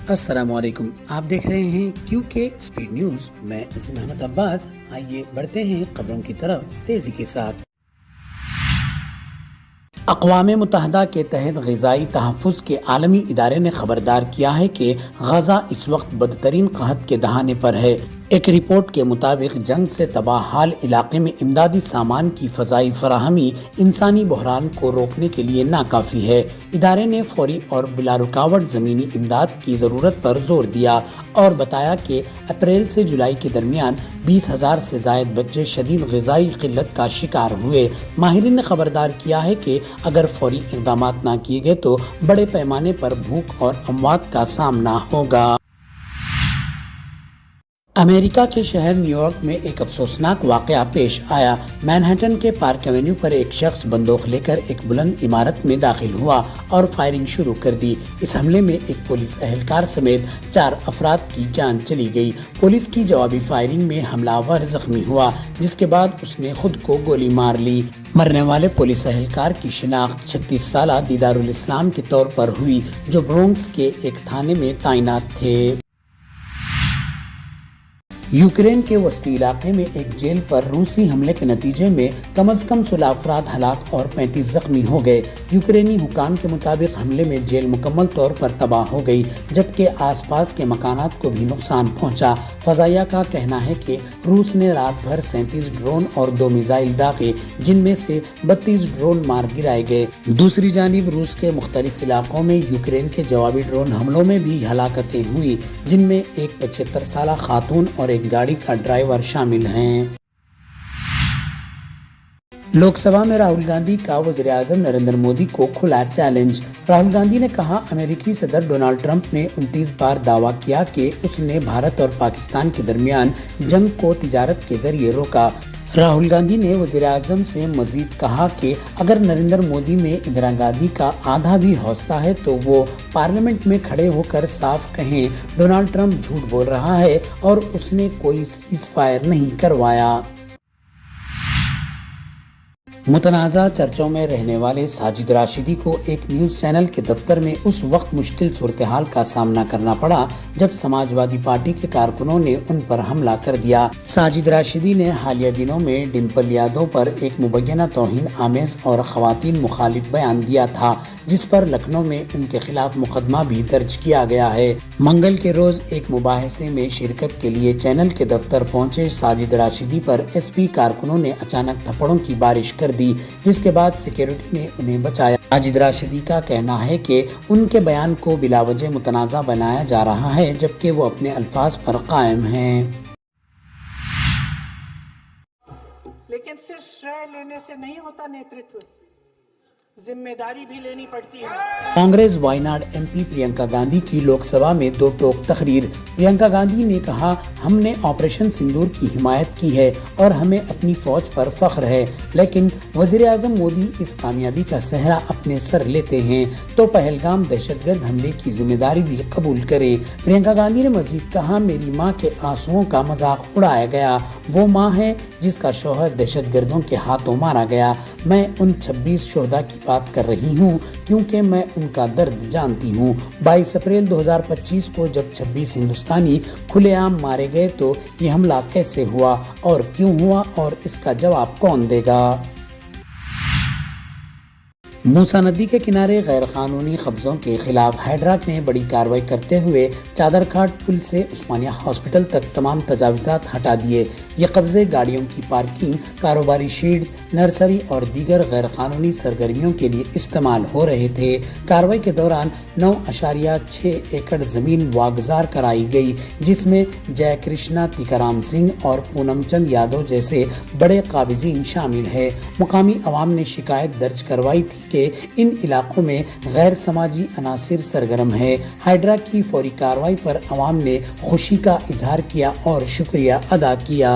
السلام علیکم، آپ دیکھ رہے ہیں کیو کے سپیڈ نیوز۔ میں عظیم احمد عباس۔ آئیے بڑھتے ہیں خبروں کی طرف تیزی کے ساتھ۔ اقوام متحدہ کے تحت غذائی تحفظ کے عالمی ادارے نے خبردار کیا ہے کہ غزہ اس وقت بدترین قحط کے دہانے پر ہے۔ ایک رپورٹ کے مطابق جنگ سے تباہ حال علاقے میں امدادی سامان کی فضائی فراہمی انسانی بحران کو روکنے کے لیے ناکافی ہے۔ ادارے نے فوری اور بلا رکاوٹ زمینی امداد کی ضرورت پر زور دیا اور بتایا کہ اپریل سے جولائی کے درمیان 20,000 سے زائد بچے شدید غذائی قلت کا شکار ہوئے۔ ماہرین نے خبردار کیا ہے کہ اگر فوری اقدامات نہ کیے گئے تو بڑے پیمانے پر بھوک اور اموات کا سامنا ہوگا۔ امریکہ کے شہر نیو یارک میں ایک افسوسناک واقعہ پیش آیا۔ مینہٹن کے پارک ایونیو پر ایک شخص بندوق لے کر ایک بلند عمارت میں داخل ہوا اور فائرنگ شروع کر دی۔ اس حملے میں ایک پولیس اہلکار سمیت 4 افراد کی جان چلی گئی۔ پولیس کی جوابی فائرنگ میں حملہ آور زخمی ہوا، جس کے بعد اس نے خود کو گولی مار لی۔ مرنے والے پولیس اہلکار کی شناخت 36 سالہ دیدار الاسلام کے طور پر ہوئی، جو برونکس کے ایک تھانے میں تعینات تھے۔ یوکرین کے وسطی علاقے میں ایک جیل پر روسی حملے کے نتیجے میں کم از کم 16 افراد ہلاک اور 35 زخمی ہو گئے۔ یوکرینی حکام کے مطابق حملے میں جیل مکمل طور پر تباہ ہو گئی، جبکہ آس پاس کے مکانات کو بھی نقصان پہنچا۔ فضائیہ کا کہنا ہے کہ روس نے رات بھر 37 ڈرون اور 2 میزائل داغے، جن میں سے 32 ڈرون مار گرائے گئے۔ دوسری جانب روس کے مختلف علاقوں میں یوکرین کے جوابی ڈرون حملوں میں بھی ہلاکتیں ہوئی، جن میں ایک 75 سالہ خاتون اور ایک گاڑی کا ڈرائیور شامل ہیں۔ لوک سبھا میں راہل گاندھی کا وزیر اعظم نریندر مودی کو کھلا چیلنج۔ راہل گاندھی نے کہا، امریکی صدر ڈونلڈ ٹرمپ نے 29 بار دعویٰ کیا کہ اس نے بھارت اور پاکستان کے درمیان جنگ کو تجارت کے ذریعے روکا۔ راہل گاندھی نے وزیر اعظم سے مزید کہا کہ اگر نریندر مودی میں اندرا گاندھی کا آدھا بھی حوصلہ ہے تو وہ پارلیمنٹ میں کھڑے ہو کر صاف کہیں ڈونلڈ ٹرمپ جھوٹ بول رہا ہے اور اس نے کوئی سیز فائر نہیں کروایا۔ متنازع چرچوں میں رہنے والے ساجد راشدی کو ایک نیوز چینل کے دفتر میں اس وقت مشکل صورتحال کا سامنا کرنا پڑا جب سماجوادی پارٹی کے کارکنوں نے ان پر حملہ کر دیا۔ ساجد راشدی نے حالیہ دنوں میں ڈمپل یادو پر ایک مبینہ توہین آمیز اور خواتین مخالف بیان دیا تھا، جس پر لکھنؤ میں ان کے خلاف مقدمہ بھی درج کیا گیا ہے۔ منگل کے روز ایک مباحثے میں شرکت کے لیے چینل کے دفتر پہنچے ساجد راشدی پر ایس پی کارکنوں نے اچانک تھپڑوں کی بارش کر دی، جس کے بعد سیکیورٹی نے انہیں بچایا۔ ساجد راشدی کا کہنا ہے کہ ان کے بیان کو بلا وجہ متنازع بنایا جا رہا ہے، جبکہ وہ اپنے الفاظ پر قائم ہیں۔ لیکن صرف شرح لینے سے نہیں ہوتا نیترتو، ذمہ داری بھی لینی پڑتی ہے۔ کانگریس وائناڈ ایم پی پرینکا گاندھی کی لوک سبھا میں 2 ٹوک تقریر۔ پرینکا گاندھی نے کہا، ہم نے آپریشن سندور کی حمایت کی ہے اور ہمیں اپنی فوج پر فخر ہے، لیکن وزیر اعظم مودی اس کامیابی کا سہرا اپنے سر لیتے ہیں تو پہلگام دہشت گرد حملے کی ذمہ داری بھی قبول کریں۔ پرینکا گاندھی نے مزید کہا، میری ماں کے آنسوؤں کا مذاق اڑایا گیا۔ وہ ماں ہے جس کا شوہر دہشت گردوں کے ہاتھوں مارا گیا۔ میں ان 26 شہداء کی بات کر رہی ہوں کیونکہ میں ان کا درد جانتی ہوں۔ 22 اپریل 2025 کو جب 26 ہندوستانی کھلے عام مارے گئے تو یہ حملہ کیسے ہوا اور کیوں ہوا اور اس کا جواب کون دے گا؟ موسیٰ ندی کے کنارے غیر قانونی قبضوں کے خلاف ہائیڈرا نے بڑی کارروائی کرتے ہوئے چادر گھاٹ پل سے عثمانیہ ہاسپٹل تک تمام تجاوزات ہٹا دیے۔ یہ قبضے گاڑیوں کی پارکنگ، کاروباری شیڈز، نرسری اور دیگر غیر قانونی سرگرمیوں کے لیے استعمال ہو رہے تھے۔ کارروائی کے دوران 9.6 ایکڑ زمین واگزار کرائی گئی، جس میں جے کرشنا تیکارام سنگھ اور پونم چند یادو جیسے بڑے قابضین شامل ہیں۔ مقامی عوام نے شکایت درج کروائی تھی کہ ان علاقوں میں غیر سماجی عناصر سرگرم ہیں۔ ہائیڈرا کی فوری کارروائی پر عوام نے خوشی کا اظہار کیا اور شکریہ ادا کیا۔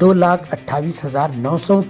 2,28,900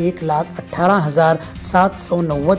1,18,790